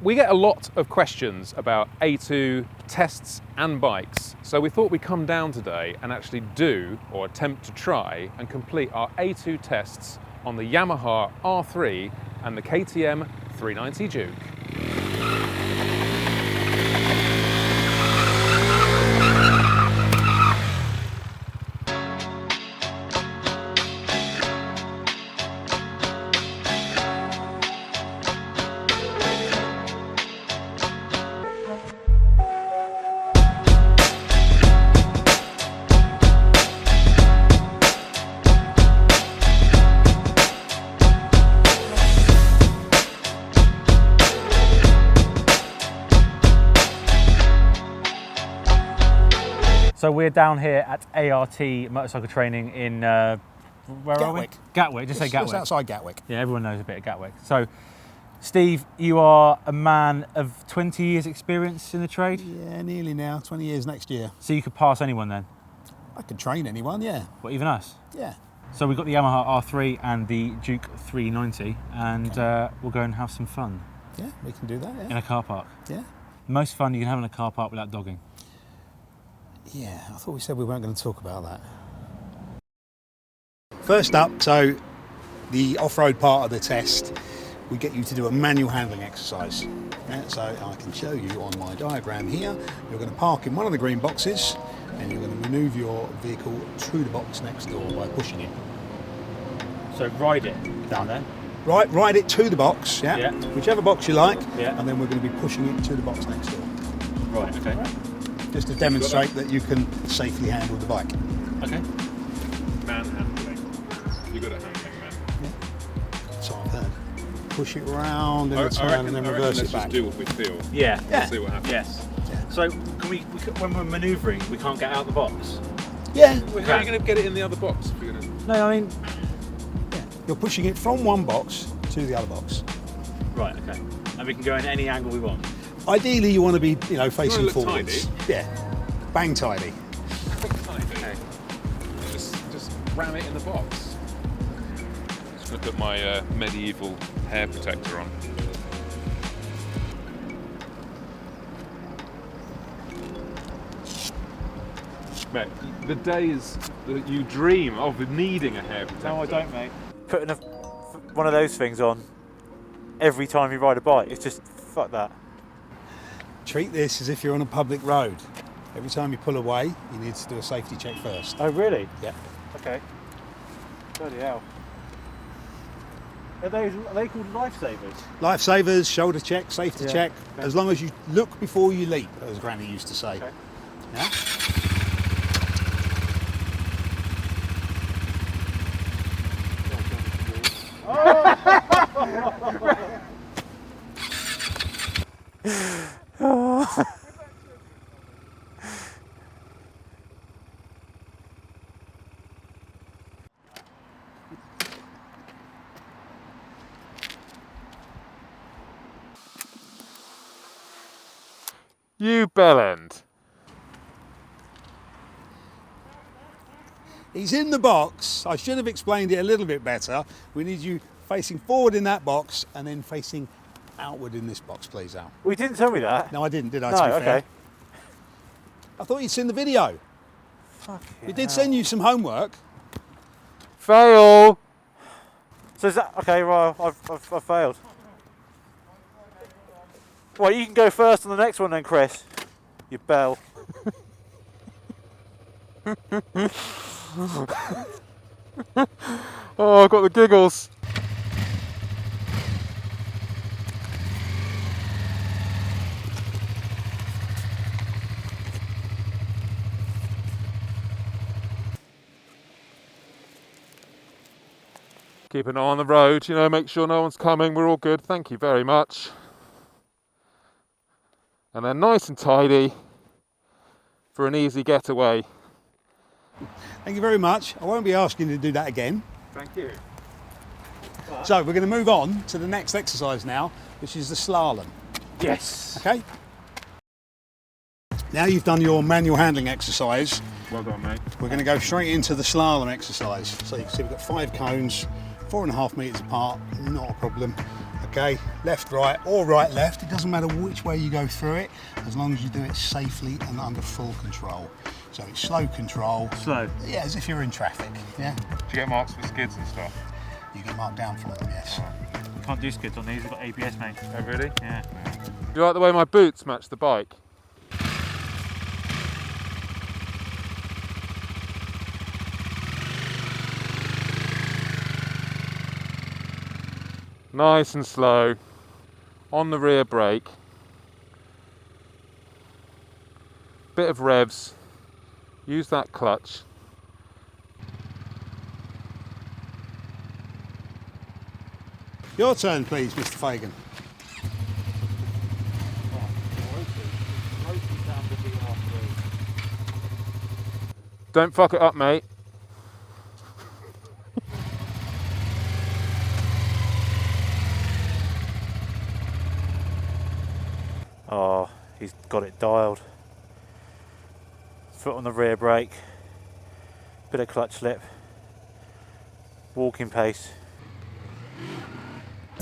We get a lot of questions about A2 tests and bikes, so we thought we'd come down today and actually do, or attempt to try, and complete our A2 tests on the Yamaha R3 and the KTM 390 Duke. So we're down here at ART motorcycle training in, where are we? Gatwick, just say Gatwick. Just outside Gatwick. Yeah, everyone knows a bit of Gatwick. So, Steve, you are a man of 20 years experience in the trade? Yeah, nearly now, 20 years next year. So you could pass anyone then? I could train anyone, yeah. What, even us? Yeah. So we've got the Yamaha R3 and the Duke 390 and we'll go and have some fun. Yeah, we can do that, yeah. In a car park. Yeah. Most fun you can have in a car park without dogging. Yeah, I thought we said we weren't going to talk about that. First up, so the off-road part of the test, we get you to do a manual handling exercise. Yeah, so I can show you on my diagram here. You're going to park in one of the green boxes and you're going to manoeuvre your vehicle through the box next door by pushing it. So ride it down there? Ride it to the box, yeah? Yeah. Whichever box you like, yeah. And then we're going to be pushing it to the box next door. Right, okay. Right. Just to demonstrate that you can safely handle the bike. Okay. Manhandling. You're good at handling, man. Yeah. That's what I've heard. Push it round in the turn and then reverse it back. Let's just do what we feel. Yeah. Yeah. See what happens. Yes. Yeah. So can we when we're manoeuvring, we can't get out the box? Yeah. Well, how are you going to get it in the other box? If you're going to... No, I mean... Yeah. You're pushing it from one box to the other box. Right, okay. And we can go in any angle we want? Ideally, you want to be, facing look forwards. tidy. Yeah. Bang tidy. Okay. Just ram it in the box. Just going to put my medieval hair protector on. Mate, the days that you dream of needing a hair protector. No, I don't, mate. Putting one of those things on every time you ride a bike, it's just, fuck that. Treat this as if you're on a public road. Every time you pull away, you need to do a safety check first. Oh, really? Yeah. Okay. Bloody hell. Are they called lifesavers? Lifesavers, shoulder check, safety check. Okay. As long as you look before you leap, as Granny used to say. Okay. Yeah? You bellend. He's in the box. I should have explained it a little bit better. We need you facing forward in that box and then facing outward in this box, please, Al. Well, you didn't tell me that. No, I didn't, did I? No, to be okay. fair? I thought you'd seen the video. We did send you some homework. Fail! So is that okay? Well, I've failed. Well, you can go first on the next one then, Chris. You bell. Oh, I've got the giggles. Keep an eye on the road, make sure no one's coming. We're all good. Thank you very much. And then nice and tidy for an easy getaway. Thank you very much. I won't be asking you to do that again. Thank you. So we're going to move on to the next exercise now, which is the slalom. Yes. Okay? Now you've done your manual handling exercise, Well done, mate. we're going to go straight into the slalom exercise. So you can see we've got 5 cones, 4.5 metres apart, not a problem. Okay. Okay, left, right, or right, left. It doesn't matter which way you go through it, as long as you do it safely and under full control. So it's slow control. Slow? Yeah, as if you're in traffic, yeah? Do you get marks for skids and stuff? You get marked down for them, yes. You can't do skids on these, they've got ABS, mate. Oh, really? Yeah. Do you like the way my boots match the bike? Nice and slow, on the rear brake, bit of revs, use that clutch. Your turn, please, Mr. Fagan. Don't fuck it up, mate. Oh, he's got it dialed. Foot on the rear brake, bit of clutch slip, walking pace.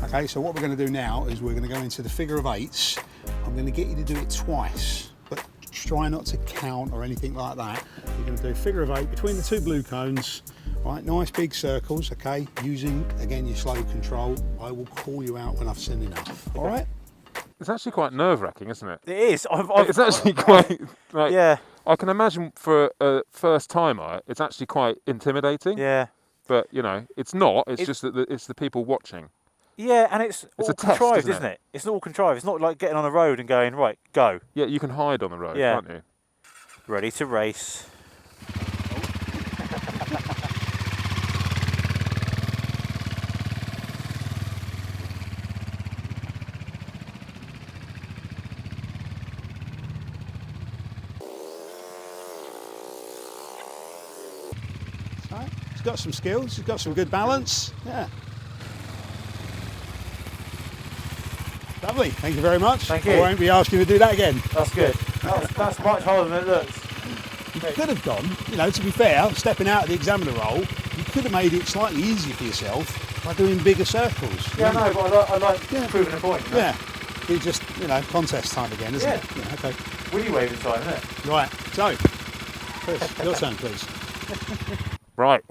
Okay, so what we're going to do now is we're going to go into the figure of eights. I'm going to get you to do it twice, but try not to count or anything like that. You're going to do a figure of eight between the two blue cones, right? Nice big circles, okay? Using, again, your slow control. I will call you out when I've seen enough, all right? It's actually quite nerve-wracking, isn't it? It is. It's actually quite, like, yeah. I can imagine for a first timer, it's actually quite intimidating. Yeah. But, you know, it's not. It's just that it's the people watching. Yeah, and it's all a test, contrived, isn't it? It's not all contrived. It's not like getting on the road and going, right, go. Yeah, you can hide on the road, Yeah. can't you? Ready to race. Right. He's got some skills, he's got some good balance. Yeah. Lovely, thank you very much. Thank you. I won't be asking you to do that again. That's good. That's much harder than it looks. You could have gone, you know, to be fair, stepping out of the examiner role, you could have made it slightly easier for yourself by doing bigger circles. Yeah, no, but I like proving a point. Yeah. It's just, you know, contest time again, isn't it? Yeah, okay. Willy waving time, isn't it? Right, so, Chris, your turn, please. Right.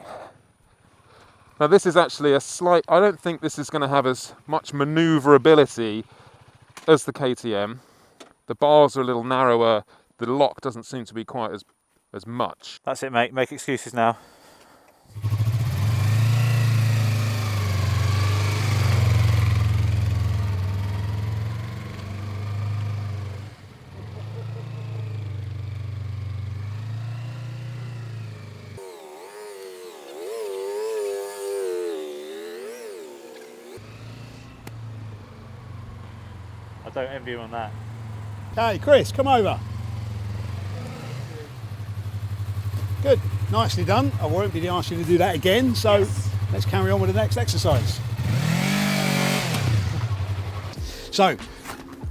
Now this is actually a slight, I don't think this is going to have as much manoeuvrability as the KTM. The bars are a little narrower, the lock doesn't seem to be quite as much. That's it, mate. Make excuses now. I don't envy him on that. Okay, Chris, come over. Good, nicely done. I won't be asking you to do that again, so let's carry on with the next exercise. So,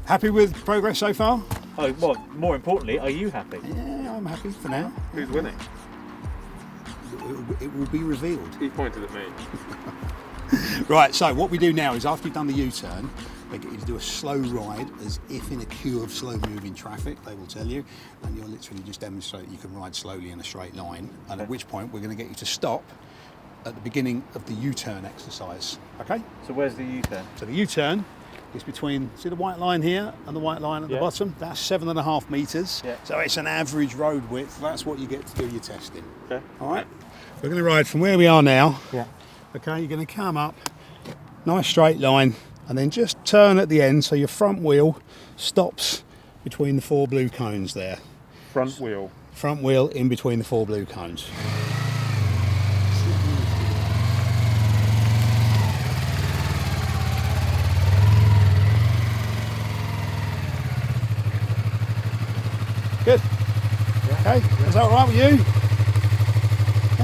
happy with progress so far? Oh, well, more importantly, are you happy? Yeah, I'm happy for now. Who's winning? It will be revealed. He pointed at me. Right, so what we do now is after you've done the U-turn, they get you to do a slow ride as if in a queue of slow moving traffic, they will tell you, and you'll literally just demonstrate you can ride slowly in a straight line, and at which point we're going to get you to stop at the beginning of the U-turn exercise, okay? So where's the U-turn? So the U-turn is between, see the white line here and the white line at the bottom? That's 7.5 metres, so it's an average road width, that's what you get to do your testing. Okay. All right, we're going to ride from where we are now. Yeah. Okay, you're going to come up, nice straight line, and then just turn at the end so your front wheel stops between the 4 blue cones there. Front wheel. Front wheel in between the 4 blue cones. Good. Okay, is that all right with you?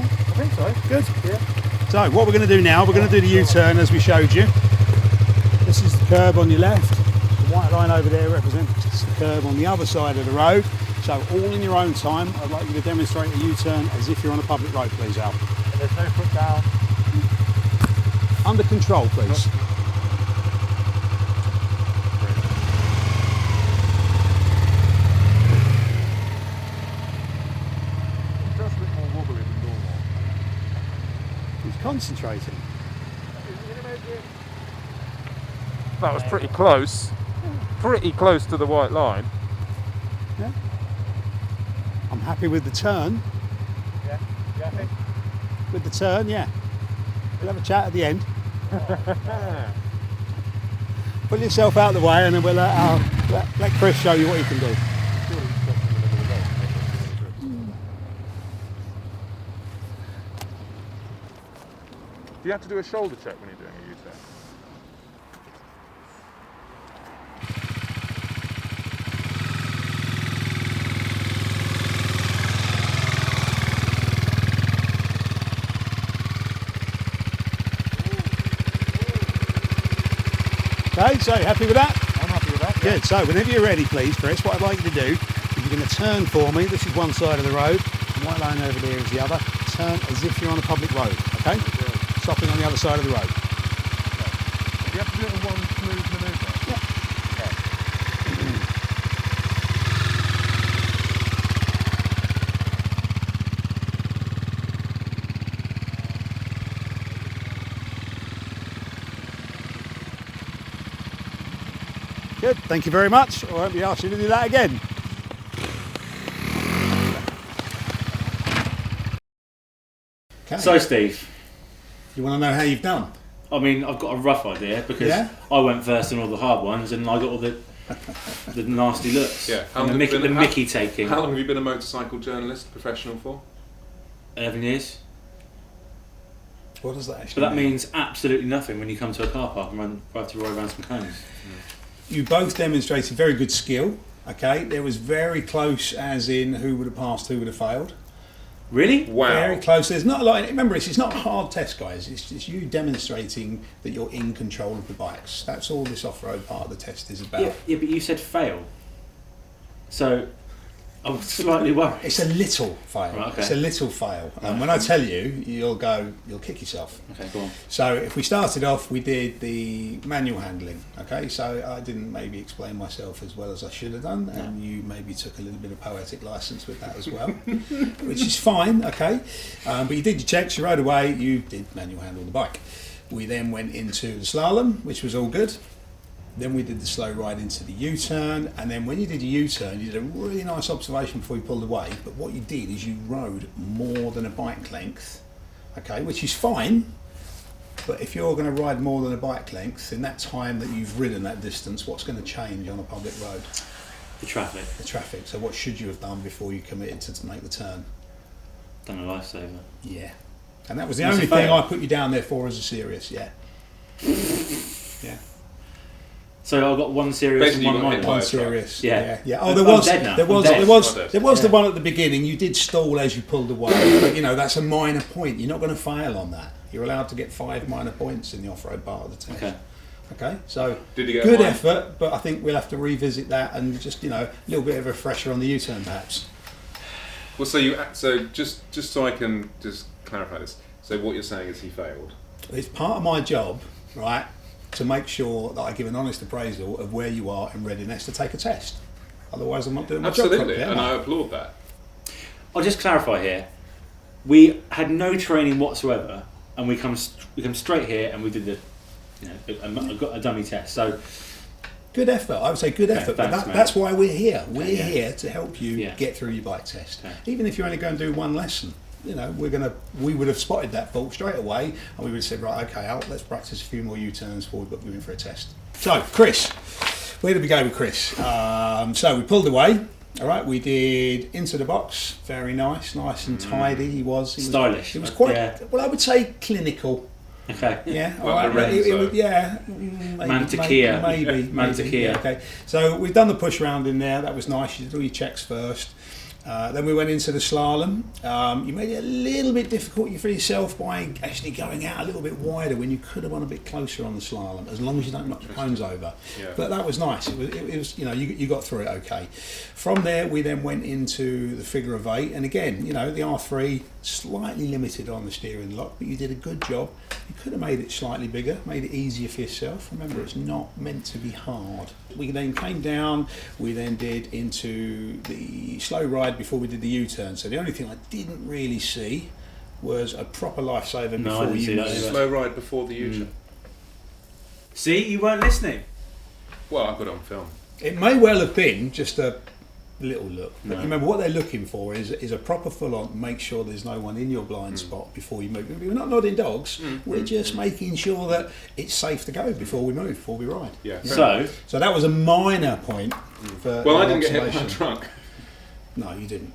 I think so. Good. Yeah. So what we're going to do now, we're going to do the U-turn as we showed you. This is the curb on your left. The white line over there represents the curb on the other side of the road. So all in your own time, I'd like you to demonstrate a U-turn as if you're on a public road, please, Al. And there's no foot down. Under control, please. concentrating. That was pretty close. Pretty close to the white line. Yeah. I'm happy with the turn. Yeah, I think. With the turn, yeah. We'll have a chat at the end. Pull yourself out of the way and then we'll let Chris show you what he can do. Do you have to do a shoulder check when you're doing a U-turn? Okay, so happy with that? I'm happy with that. Yeah. Good, so whenever you're ready please Chris, what I'd like you to do is you're going to turn for me. This is one side of the road, the white line over there is the other. Turn as if you're on a public road, okay? Stopping on the other side of the road. Do you have to do it in one smooth manoeuvre? Yeah. Good, thank you very much. I won't be asking you to do that again. Okay. So Steve, You want to know how you've done? I mean, I've got a rough idea because Yeah? I went first in all the hard ones and I got all the nasty looks. Yeah. And the Mickey taking. How long have you been a motorcycle journalist, professional for? 11 years. What does that actually But that mean? means absolutely nothing when you come to a car park and have to roll around some cones. You both demonstrated very good skill, okay? There was very close as in who would have passed, who would have failed. Really? Wow. Very close. There's not a lot. Remember, it's not a hard test, guys. It's just you demonstrating that you're in control of the bikes. That's all this off-road part of the test is about. Yeah, but you said fail. So I was slightly worried. It's a little fail. Right, okay. It's a little fail. And when I tell you, you'll kick yourself. Okay, go on. So if we started off, we did the manual handling. Okay, so I didn't maybe explain myself as well as I should have done, and you maybe took a little bit of poetic license with that as well, which is fine. Okay, but you did your checks, you rode away, you did manual handle the bike. We then went into the slalom, which was all good. Then we did the slow ride into the U-turn, and then when you did your U-turn, you did a really nice observation before you pulled away. But what you did is you rode more than a bike length, okay, which is fine. But if you're going to ride more than a bike length, in that time that you've ridden that distance, what's going to change on a public road? The traffic. The traffic. So what should you have done before you committed to make the turn? Done a lifesaver. Yeah. And that was the That's only a fail. thing I put you down there for as a serious, yeah. Yeah. So I got one serious Basically, and you one got hit minor. by One a truck. serious. Yeah. Yeah. Oh, I'm dead now. there was I'm dead. the Yeah. one at the beginning. You did stall as you pulled away, but you know that's a minor point. You're not going to fail on that. You're allowed to get 5 minor points in the off-road part of the test. Okay. Okay. So Did you get a good minor? effort, but I think we'll have to revisit that and just a little bit of a refresher on the U-turn perhaps. Well, so just so I can just clarify this. So what you're saying is he failed. It's part of my job, right, to make sure that I give an honest appraisal of where you are in readiness to take a test. Otherwise, I'm not doing my job Absolutely, properly, am and I? I applaud that. I'll just clarify here. We had no training whatsoever, and we come straight here and we did a dummy test. So Good effort. I would say good effort, thanks, but mate. that's why we're here. We're Okay, yeah. here to help you Yeah. get through your bike test. Okay. Even if you're only going to do one lesson, we would have spotted that fault straight away, and we would have said, right, okay, let's practice a few more U-turns before we book you in for a test. So, Chris, where did we go with Chris? So we pulled away. All right, we did into the box. Very nice and tidy. He was Stylish. He was quite. Yeah. Well, I would say clinical. okay. Yeah, Well, all right. Lorenzo. Maybe. Mantequilla. Maybe. Mantequilla. Okay, so we've done the push round in there. That was nice. You did all your checks first. Then we went into the slalom. You made it a little bit difficult for yourself by actually going out a little bit wider when you could have gone a bit closer on the slalom, as long as you don't knock the cones over. Yeah. But that was nice. It was you got through it okay. From there, we then went into the figure of 8, and again, the R3 slightly limited on the steering lock, but you did a good job. You could have made it slightly bigger, made it easier for yourself. Remember, it's not meant to be hard. We then came down. We then did into the slow ride before we did the U-turn. So the only thing I didn't really see was a proper lifesaver No, I before didn't see you that moved. either. Slow ride before the U-turn. See, you weren't listening. Well, I've got it on film. It may well have been just a little look, but No. remember what they're looking for is a proper full-on. Make sure there's no one in your blind spot before you move. We're not nodding dogs. We're just making sure that it's safe to go before we move, before we ride. Yeah. So, that was a minor point. For Well, I your didn't get hit by a observation. truck. No, you didn't.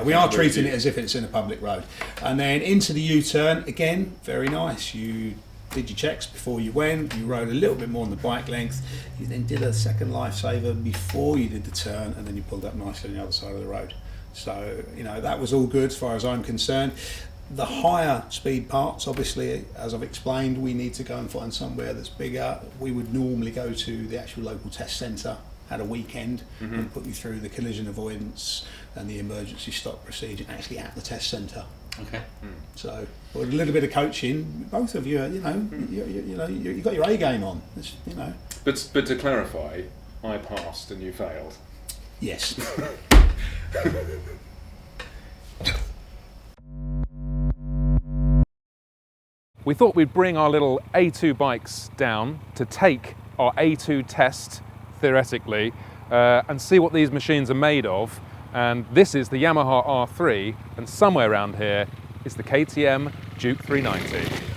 We are treating it as if it's in a public road. And then into the U-turn, again, very nice. You did your checks before you went, you rode a little bit more on the bike length, you then did a second lifesaver before you did the turn, and then you pulled up nicely on the other side of the road. So, that was all good as far as I'm concerned. The higher speed parts, obviously, as I've explained, we need to go and find somewhere that's bigger. We would normally go to the actual local test centre at a weekend and put you through the collision avoidance and the emergency stop procedure actually at the test centre. okay. So, with a little bit of coaching, both of you, you've got your A game on. But to clarify, I passed and you failed. Yes. We thought we'd bring our little A2 bikes down to take our A2 test, theoretically, and see what these machines are made of. And this is the Yamaha R3, and somewhere around here is the KTM Duke 390.